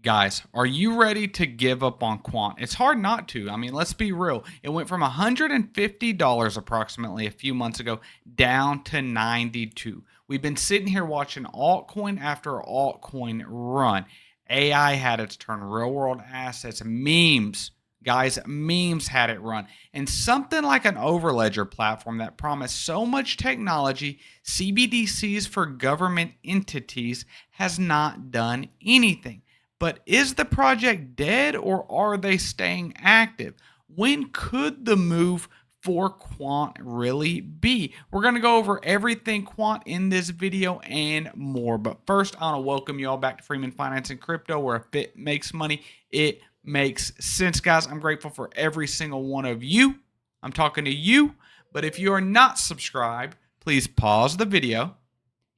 Guys, are you ready to give up on Quant? It's hard not to. I mean, let's be real. It went from $150 approximately a few months ago down to 92. We've been sitting here watching altcoin after altcoin run. AI had its turn, real world assets, memes. Guys, memes had it run. And something like an Overledger platform that promised so much technology, CBDCs for government entities, has not done anything. But is the project dead or are they staying active? When could the move for Quant really be? We're going to go over everything Quant in this video and more. But first, I want to welcome you all back to Freeman Finance and Crypto, where if it makes money, it makes sense, guys. I'm grateful for every single one of you. I'm talking to you. But if you are not subscribed, please pause the video,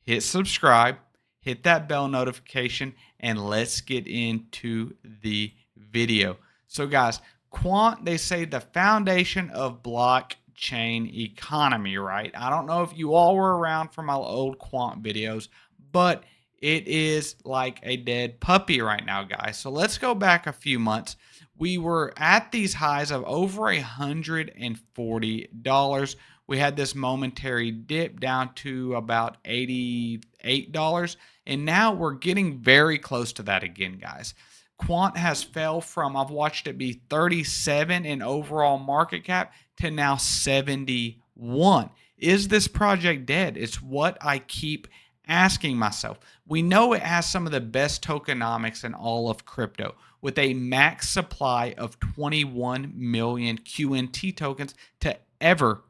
hit subscribe, hit that bell notification, and let's get into the video. So guys, Quant, they say the foundation of blockchain economy, right? I don't know if you all were around from my old Quant videos, but it is like a dead puppy right now, guys. So let's go back a few months. We were at these highs of over $140. We had this momentary dip down to about $88. And now we're getting very close to that again, guys. Quant has fell from, I've watched it be 37 in overall market cap to now 71. Is this project dead? It's what I keep asking myself. We know it has some of the best tokenomics in all of crypto, with a max supply of 21 million QNT tokens to ever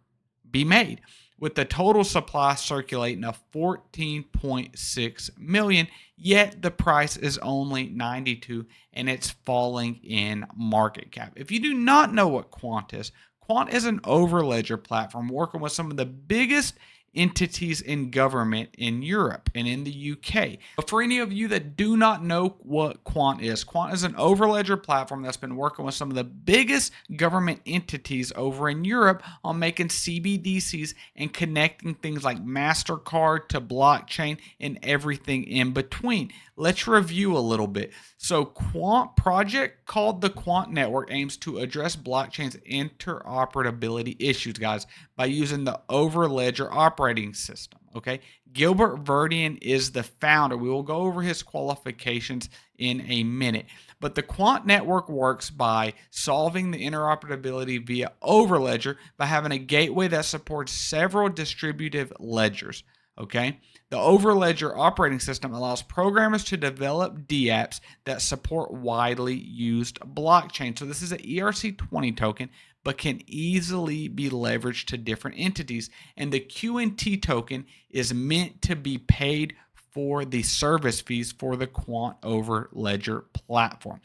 be made, with the total supply circulating of 14.6 million, yet the price is only 92 and it's falling in market cap. If you do not know what Quant is an Overledger platform working with some of the biggest entities in government in Europe and in the UK. But for any of you that do not know what Quant is an Overledger platform that's been working with some of the biggest government entities over in Europe on making CBDCs and connecting things like MasterCard to blockchain and everything in between. Let's review a little bit. So Quant project called the Quant Network aims to address blockchain's interoperability issues, guys, by using the Overledger operating system. Okay, Gilbert Verdian is the founder. We will go over his qualifications in a minute. But the Quant Network works by solving the interoperability via Overledger by having a gateway that supports several distributive ledgers. Okay, the Overledger operating system allows programmers to develop dApps that support widely used blockchain. So this is an ERC20 token, but can easily be leveraged to different entities. And the QNT token is meant to be paid for the service fees for the Quant Overledger platform.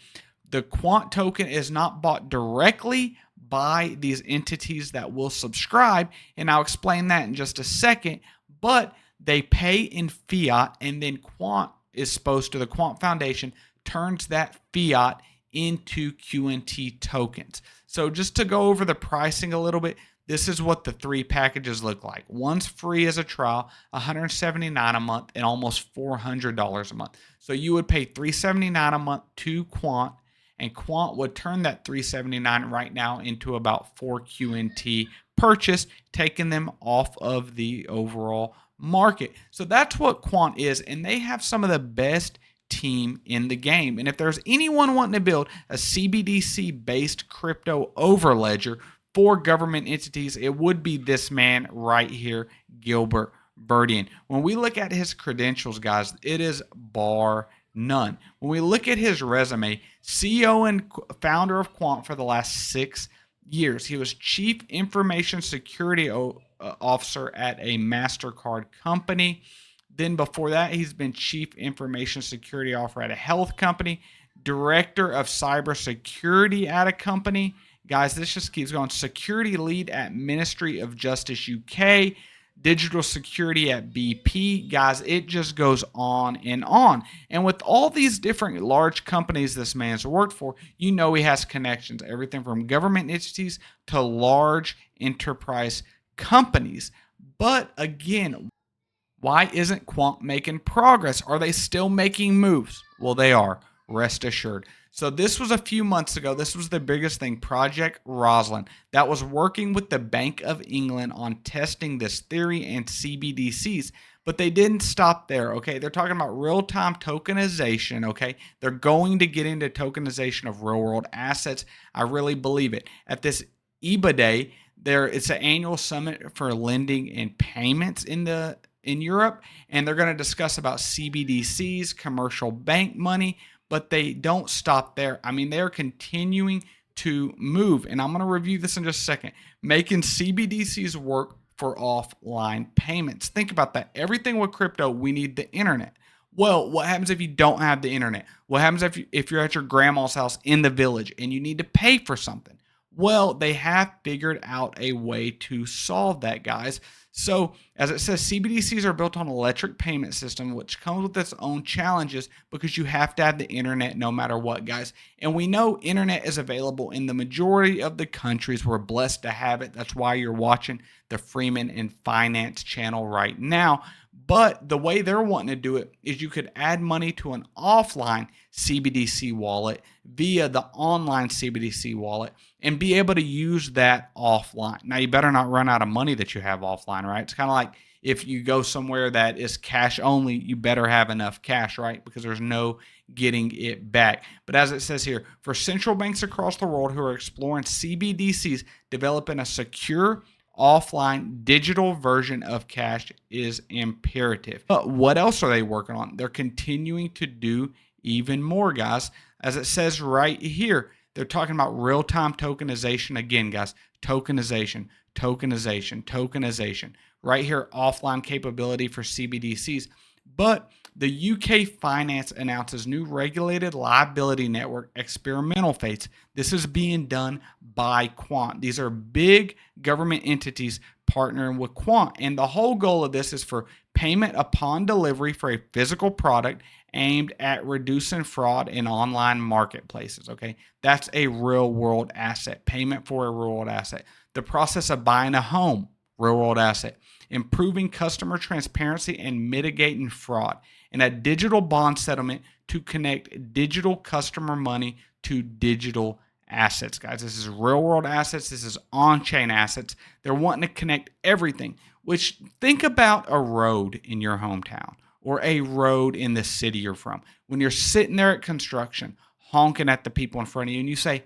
The Quant token is not bought directly by these entities that will subscribe, and I'll explain that in just a second, but they pay in fiat, and then the Quant Foundation turns that fiat into QNT tokens. So just to go over the pricing a little bit, this is what the three packages look like. One's free as a trial, $179 a month, and almost $400 a month. So you would pay $379 a month to Quant, and Quant would turn that $379 right now into about 4 QNT purchased, taking them off of the overall market. So that's what Quant is, and they have some of the best team in the game. And if there's anyone wanting to build a CBDC based crypto overledger for government entities, it would be this man right here, Gilbert Verdian. When we look at his credentials, guys, it is bar none. When we look at his resume, CEO and founder of Quant for the last 6 years. He was Chief Information Security Officer at a MasterCard company. Then before that, he's been Chief Information Security Officer at a health company, Director of Cybersecurity at a company. Guys, this just keeps going. Security Lead at Ministry of Justice UK, Digital Security at BP. Guys, it just goes on and on. And with all these different large companies this man's worked for, you know he has connections, everything from government entities to large enterprise companies. But again, why isn't Quant making progress? Are they still making moves? Well, they are. rest assured. So this was a few months ago. This was the biggest thing, Project Roslyn, that was working with the Bank of England on testing this theory and CBDCs. But they didn't stop there, okay? They're talking about real-time tokenization, okay? They're going to get into tokenization of real-world assets. I really believe it. At this EBA Day, it's an annual summit for lending and payments in Europe, and they're going to discuss about CBDCs, commercial bank money, but they don't stop there. I mean, they're continuing to move, and I'm going to review this in just a second, making CBDCs work for offline payments. Think about that. Everything with crypto, we need the internet. Well, what happens if you don't have the internet? What happens if you're at your grandma's house in the village and you need to pay for something? Well, they have figured out a way to solve that, guys. So, as it says, CBDCs are built on an electric payment system, which comes with its own challenges because you have to have the internet no matter what, guys. And we know internet is available in the majority of the countries. We're blessed to have it. That's why you're watching the Freeman and Finance channel right now. But the way they're wanting to do it is you could add money to an offline CBDC wallet via the online CBDC wallet and be able to use that offline. Now, you better not run out of money that you have offline, right? It's kind of like if you go somewhere that is cash only, you better have enough cash, right? Because there's no getting it back. But as it says here, for central banks across the world who are exploring CBDCs, developing a secure offline digital version of cash is imperative. But what else are they working on? They're continuing to do even more, guys. As it says right here, they're talking about real-time tokenization again, guys. Tokenization, tokenization, tokenization. Right here, offline capability for CBDCs. But the UK Finance announces new regulated liability network experimental phase. This is being done by Quant. These are big government entities partnering with Quant. And the whole goal of this is for payment upon delivery for a physical product aimed at reducing fraud in online marketplaces. Okay, that's a real world asset. Payment for a real world asset. The process of buying a home, real world asset. Improving customer transparency and mitigating fraud, and a digital bond settlement to connect digital customer money to digital assets, guys. This is real world assets. This is on-chain assets. They're wanting to connect everything, which think about a road in your hometown or a road in the city you're from. When you're sitting there at construction, honking at the people in front of you, and you say,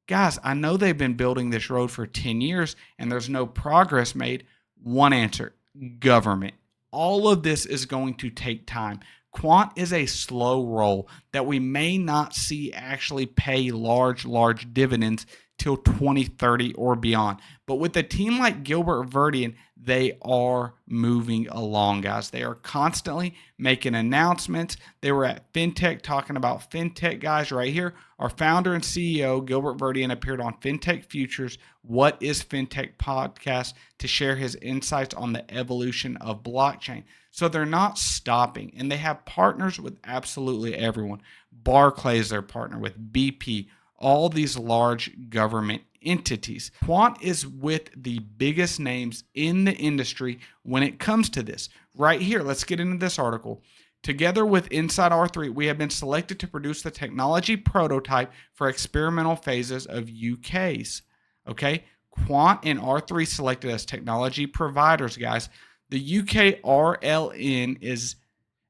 guys, I know they've been building this road for 10 years and there's no progress made. One answer, government. All of this is going to take time. Quant is a slow roll that we may not see actually pay large dividends till 2030 or beyond. But with a team like Gilbert Verdian, they are moving along, guys. They are constantly making announcements. They were at FinTech talking about FinTech, guys, right here. Our founder and CEO, Gilbert Verdian, appeared on FinTech Futures, What is FinTech podcast to share his insights on the evolution of blockchain. So they're not stopping, and they have partners with absolutely everyone. Barclays, their partner with BP, all these large government entities. Quant is with the biggest names in the industry when it comes to this. Right here, let's get into this article. Together with Inside R3, we have been selected to produce the technology prototype for experimental phases of UK's. Okay, Quant and R3 selected as technology providers, guys. The UK RLN is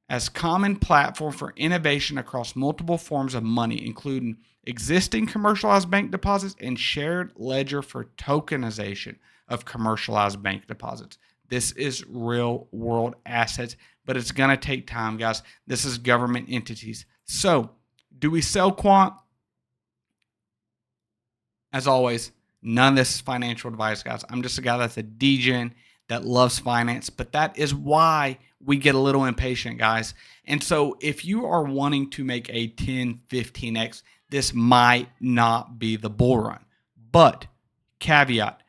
as common platform for innovation across multiple forms of money, including existing commercialized bank deposits and shared ledger for tokenization of commercialized bank deposits. This is real world assets, but it's going to take time, guys. This is government entities. So, do we sell Quant? As always, none of this is financial advice, guys. I'm just a guy that's a degen that loves finance, but that is why we get a little impatient, guys. And so if you are wanting to make a 10, 15x, this might not be the bull run. But caveat,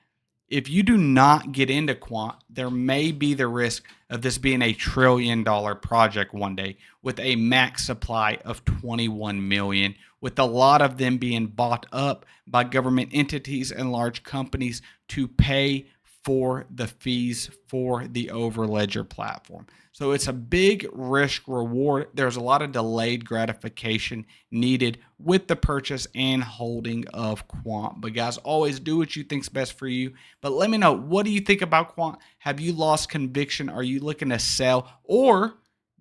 if you do not get into Quant, there may be the risk of this being a $1 trillion project one day with a max supply of 21 million, with a lot of them being bought up by government entities and large companies to pay for the fees for the Overledger platform. So it's a big risk reward. There's a lot of delayed gratification needed with the purchase and holding of Quant. But guys, always do what you think's best for you. But let me know, what do you think about Quant? Have you lost conviction? Are you looking to sell? Or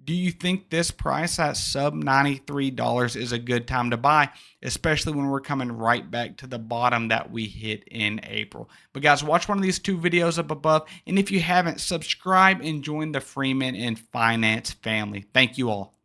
do you think this price at sub $93 is a good time to buy, especially when we're coming right back to the bottom that we hit in April? But guys, watch one of these two videos up above. And if you haven't, subscribe and join the Freeman and Finance family. Thank you all.